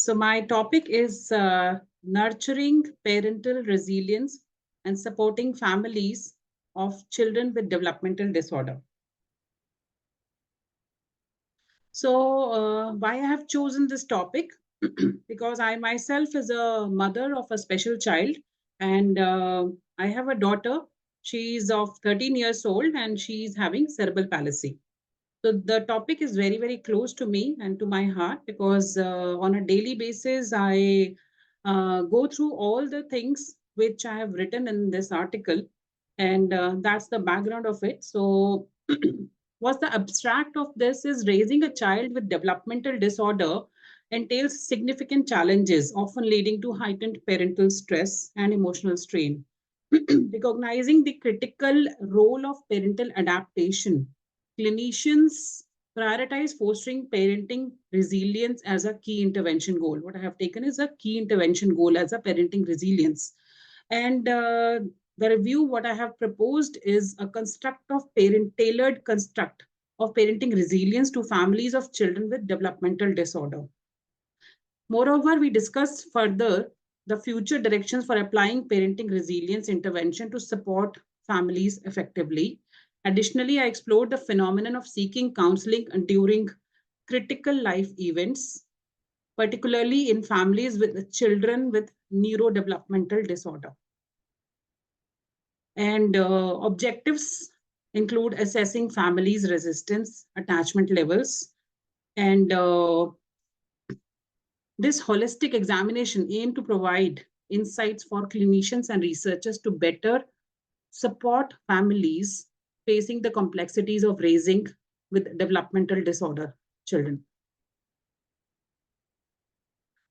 So my topic is nurturing parental resilience and supporting families of children with developmental disorder. So why I have chosen this topic? Because I myself is a mother of a special child, and I have a daughter. She's of 13 years old and she's having cerebral palsy. So the topic is very, very close to me and to my heart because on a daily basis, I go through all the things which I have written in this article, and that's the background of it. So, what's the abstract of this is raising a child with developmental disorder entails significant challenges, often leading to heightened parental stress and emotional strain. Recognizing the critical role of parental adaptation, clinicians prioritize fostering parenting resilience as a key intervention goal. What I have taken is a key intervention goal as a parenting resilience. And the review, what I have proposed is a construct of tailored construct of parenting resilience to families of children with developmental disorder. Moreover, we discuss further the future directions for applying parenting resilience intervention to support families effectively. Additionally, I explored the phenomenon of seeking counseling during critical life events, particularly in families with children with neurodevelopmental disorder. And objectives include assessing families' resistance, attachment levels, and this holistic examination aimed to provide insights for clinicians and researchers to better support families facing the complexities of raising with developmental disorder children.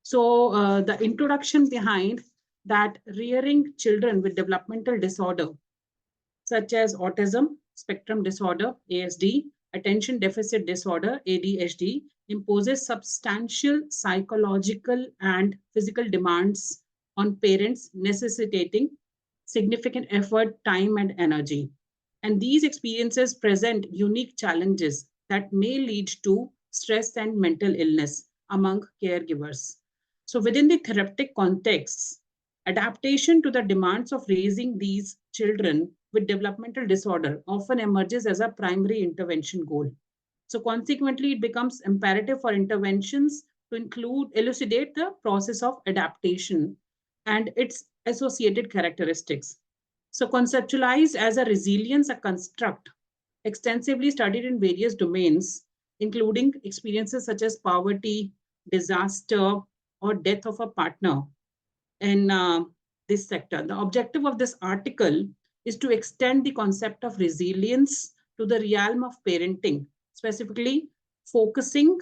So the introduction behind that rearing children with developmental disorder, such as autism, spectrum disorder, ASD, attention deficit disorder, ADHD, imposes substantial psychological and physical demands on parents, necessitating significant effort, time, and energy. And these experiences present unique challenges that may lead to stress and mental illness among caregivers. So within the therapeutic contexts, adaptation to the demands of raising these children with developmental disorder often emerges as a primary intervention goal. So consequently, it becomes imperative for interventions to elucidate the process of adaptation and its associated characteristics. So conceptualized as a resilience, a construct extensively studied in various domains, including experiences such as poverty, disaster, or death of a partner in this sector. The objective of this article is to extend the concept of resilience to the realm of parenting, specifically focusing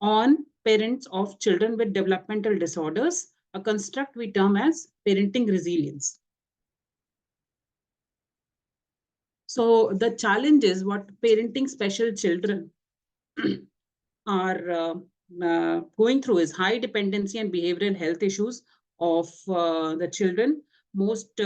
on parents of children with developmental disorders, a construct we term as parenting resilience. So the challenge is what parenting special children are going through is high dependency and behavioral health issues of the children. Most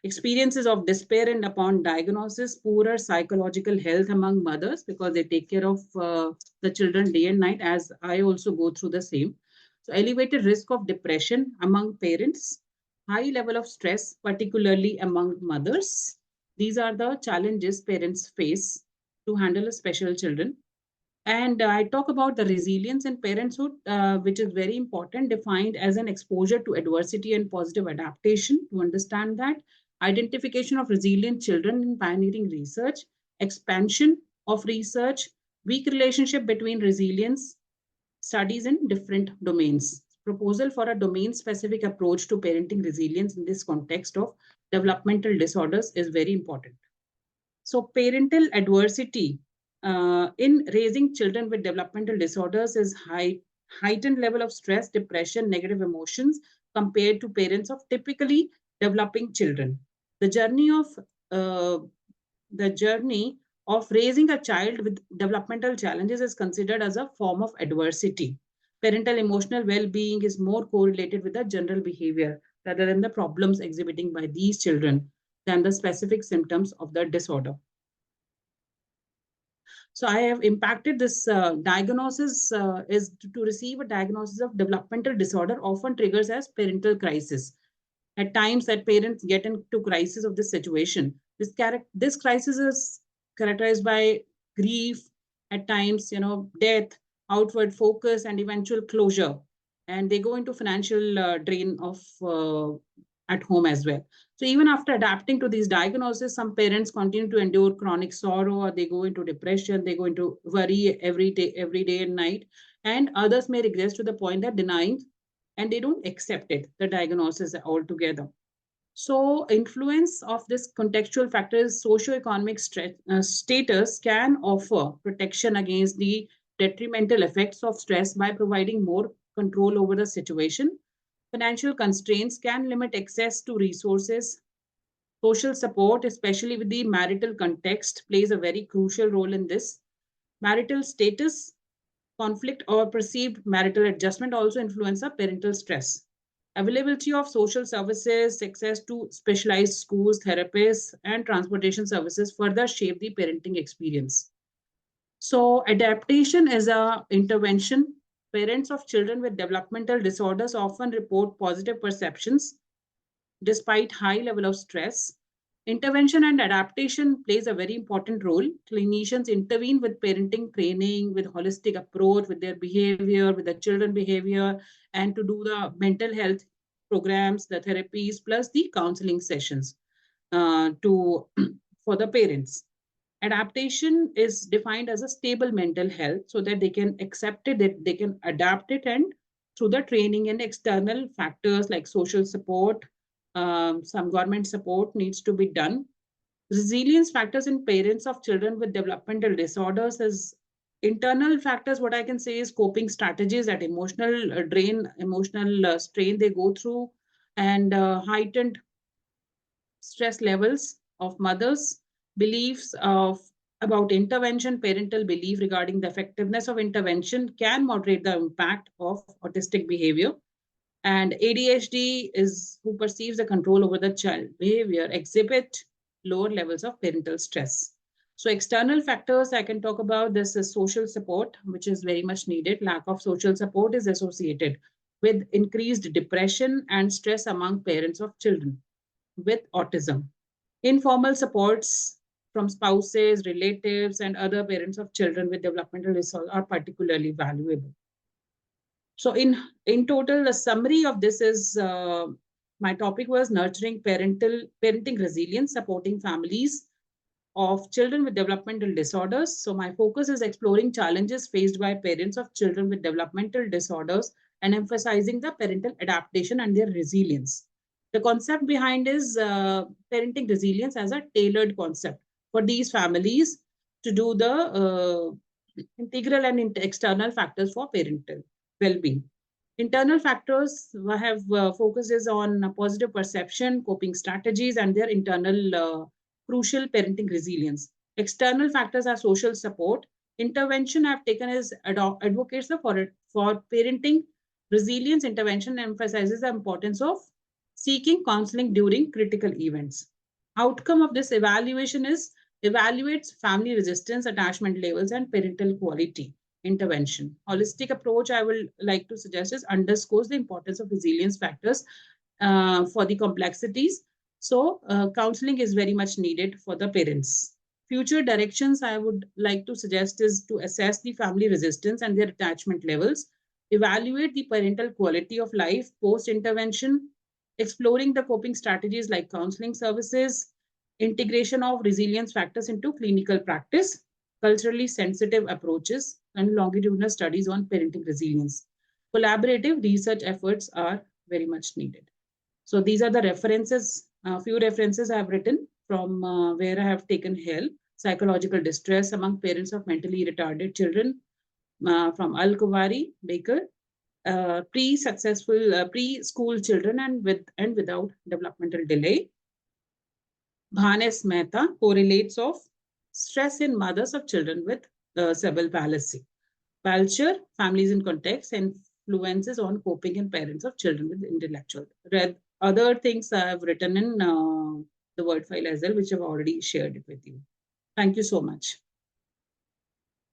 experiences of despair and upon diagnosis, poorer psychological health among mothers because they take care of the children day and night, as I also go through the same. So elevated risk of depression among parents, high level of stress, particularly among mothers. These are the challenges parents face to handle special children. And I talk about the resilience in parenthood, which is very important, defined as an exposure to adversity and positive adaptation. To understand that, identification of resilient children in pioneering research, expansion of research, weak relationship between resilience studies in different domains. Proposal for a domain-specific approach to parenting resilience in this context of developmental disorders is very important. So parental adversity in raising children with developmental disorders is heightened level of stress, depression, negative emotions compared to parents of typically developing children. The journey of raising a child with developmental challenges is considered as a form of adversity. Parental emotional well-being is more correlated with the general behavior rather than the problems exhibiting by these children than the specific symptoms of the disorder. So I have impacted this diagnosis is to receive a diagnosis of developmental disorder often triggers as parental crisis. At times that parents get into crisis of this situation. This crisis is characterized by grief, at times, death, outward focus, and eventual closure. And they go into financial drain of at home as well. So even after adapting to these diagnoses, some parents continue to endure chronic sorrow, or they go into depression, they go into worry every day and night. And others may regress to the point that denying and they don't accept it, the diagnosis altogether. So, influence of this contextual factors, socioeconomic status can offer protection against the detrimental effects of stress by providing more control over the situation. Financial constraints can limit access to resources. Social support, especially with the marital context, plays a very crucial role in this. Marital status, conflict, or perceived marital adjustment also influence our parental stress. Availability of social services, access to specialized schools, therapists, and transportation services further shape the parenting experience. So, adaptation is a intervention. Parents of children with developmental disorders often report positive perceptions despite high level of stress. Intervention and adaptation plays a very important role. Clinicians intervene with parenting training, with holistic approach, with their behavior, with the children behavior, and to do the mental health programs, the therapies, plus the counseling sessions to for the parents. Adaptation is defined as a stable mental health so that they can accept it, that they can adapt it, and through the training and external factors like social support, some government support needs to be done. Resilience factors in parents of children with developmental disorders is internal factors. What I can say is coping strategies at emotional drain, emotional strain they go through, and heightened stress levels of mothers, beliefs of about intervention, parental belief regarding the effectiveness of intervention can moderate the impact of autistic behavior. And ADHD is who perceives the control over the child behavior exhibit lower levels of parental stress. So external factors I can talk about this is social support, which is very much needed. Lack of social support is associated with increased depression and stress among parents of children with autism. Informal supports from spouses, relatives, and other parents of children with developmental disorder are particularly valuable. So in total, the summary of this is my topic was nurturing parenting resilience, supporting families of children with developmental disorders. So my focus is exploring challenges faced by parents of children with developmental disorders and emphasizing the parental adaptation and their resilience. The concept behind is parenting resilience as a tailored concept for these families to do the integral and external factors for parental well-being. Internal factors have focuses on positive perception, coping strategies, and their internal crucial parenting resilience. External factors are social support. Intervention I've taken is advocates for parenting resilience. Intervention emphasizes the importance of seeking counseling during critical events. Outcome of this evaluation is evaluates family resistance, attachment levels, and parental quality intervention. Holistic approach I will like to suggest is underscores the importance of resilience factors for the complexities. So counseling is very much needed for the parents. Future directions I would like to suggest is to assess the family resistance and their attachment levels, evaluate the parental quality of life post-intervention, exploring the coping strategies like counseling services, integration of resilience factors into clinical practice, culturally sensitive approaches, and longitudinal studies on parenting resilience. Collaborative research efforts are very much needed. So these are the references, a few references I have written from where I have taken help. Psychological distress among parents of mentally retarded children from Al-Kuwari, Baker, preschool children and with and without developmental delay. Bhanes Mehta correlates of stress in mothers of children with cerebral palsy. Culture, families in context, influences on coping in parents of children with intellectual. Other things I have written in the Word file as well, which I've already shared it with you. Thank you so much.